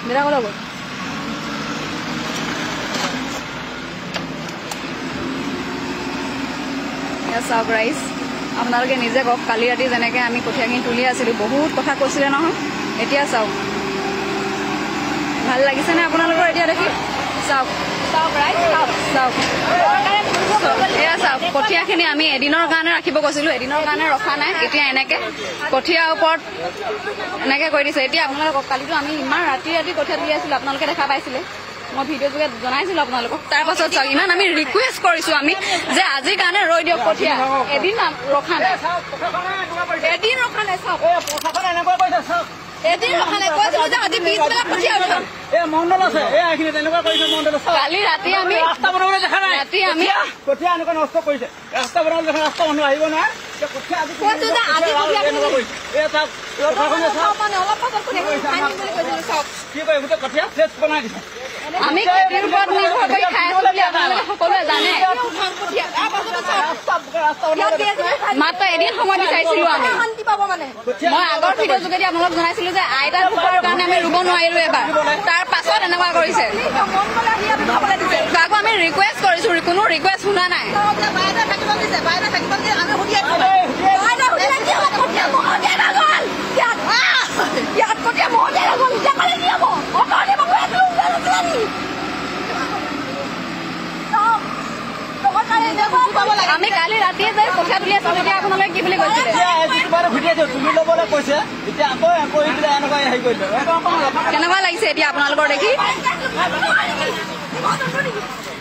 বেটা কলৈ গ'ল চাওক ৰাইজ আপোনালোকে নিজে কওক কালি ৰাতি যেনেকৈ আমি কঠীয়াখিনি তুলি আছিলোঁ বহুত কথা কৈছিলে নহয় এতিয়া চাওক ভাল লাগিছেনে আপোনালোকৰ এতিয়া দেখি চাওক চাওক ৰাইজ চাওক চাওক এয়া চাওক কঠীয়াখিনি আমি এদিনৰ কাৰণে ৰাখিব কৈছিলোঁ এদিনৰ কাৰণে ৰখা নাই এতিয়া এনেকৈ কঠীয়াৰ ওপৰত এনেকৈ কৰি দিছে এতিয়া আপোনালোকক কালিতো আমি ইমান ৰাতি ৰাতি কঠীয়া তুলি আছিলোঁ আপোনালোকে দেখা পাইছিলে মই ভিডিঅ' যোগে জনাইছিলোঁ আপোনালোকক তাৰপাছত চাওক ইমান আমি ৰিকুৱেষ্ট কৰিছোঁ আমি যে আজিৰ কাৰণে ৰৈ দিয়ক কঠীয়া এদিন ৰখা নাই এদিন ৰখা নাই চাওক এদিন ৰখা নাই কৈছিলোঁ যে আজি পিছবেলা কঠীয়া উঠাম কালি ৰাতি আমি ৰাস্তা বনাবলৈ দেখা নাই ৰাতি আমি কঠীয়া এনেকুৱা নষ্ট কৰিছে ৰাস্তা বনাবলৈ দেখা ৰাস্তা মানুহ আহিব নহয় আমি খেতিৰ ওপৰত নিৰ্ভৰ কৰি খাই আছো বুলি আপোনালোকে সকলোৱে জানে মাত্ৰ এদিন সময় বিচাৰিছিলো আমি মই আগৰ ভিডিঅ' যোগেদি আপোনালোক জনাইছিলো যে আইতা ঢুকোৱাৰ কাৰণে আমি ৰুব নোৱাৰিলো এবাৰ তাৰ পাছত এনেকুৱা কৰিছে কাকো আমি ৰিকুৱেষ্ট কৰিছো কোনো ৰিকুৱেষ্ট শুনা নাই আমি কালি ৰাতিয়ে যে কঠীয়া তুলি আছো তেতিয়া আপোনালোকে কি বুলি কৈছিলে কেনেকুৱা লাগিছে এতিয়া আপোনালোকৰ দেখি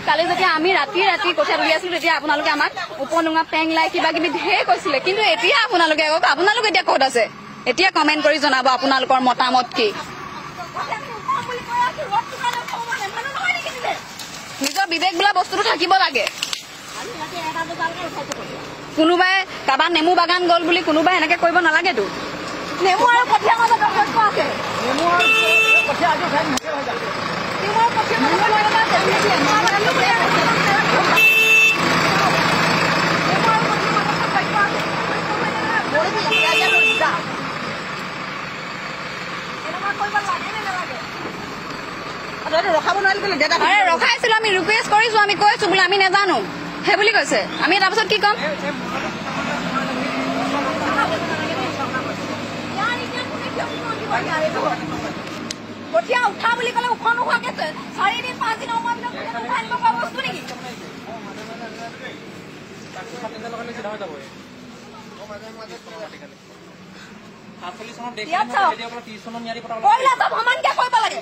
কালি যেতিয়া আমি ৰাতি ৰাতি কঠীয়া তুলি আছিলো তেতিয়া আপোনালোকে আমাক উপনুঙা পেংলাই কিবা কিবি ঢেৰ কৈছিলে কিন্তু এতিয়া আপোনালোকে এতিয়া ক'ত আছে এতিয়া কমেণ্ট কৰি জনাব আপোনালোকৰ মতামত কি নিজৰ বিবেক বোলা বস্তুটো থাকিব লাগে কোনোবাই কাৰোবাৰ নেমু বাগান গ'ল বুলি কোনোবাই এনেকে কৰিব নালাগেতো নেমু আৰু কঠীয়া মাজত পাৰ্থক্য আছে ৰখাইছিলো আমি ৰিকুৱেষ্ট কৰিছো আমি কৈছো বোলে আমি নাজানো সেই বুলি কৈছে আমি তাৰপিছত কি ক'ম কঠীয়া উঠা বুলি ক'লে ওখ নোখোৱাকে 4 দিন 5 দিনৰ বস্তু নেকি সমানকে কৰিব লাগে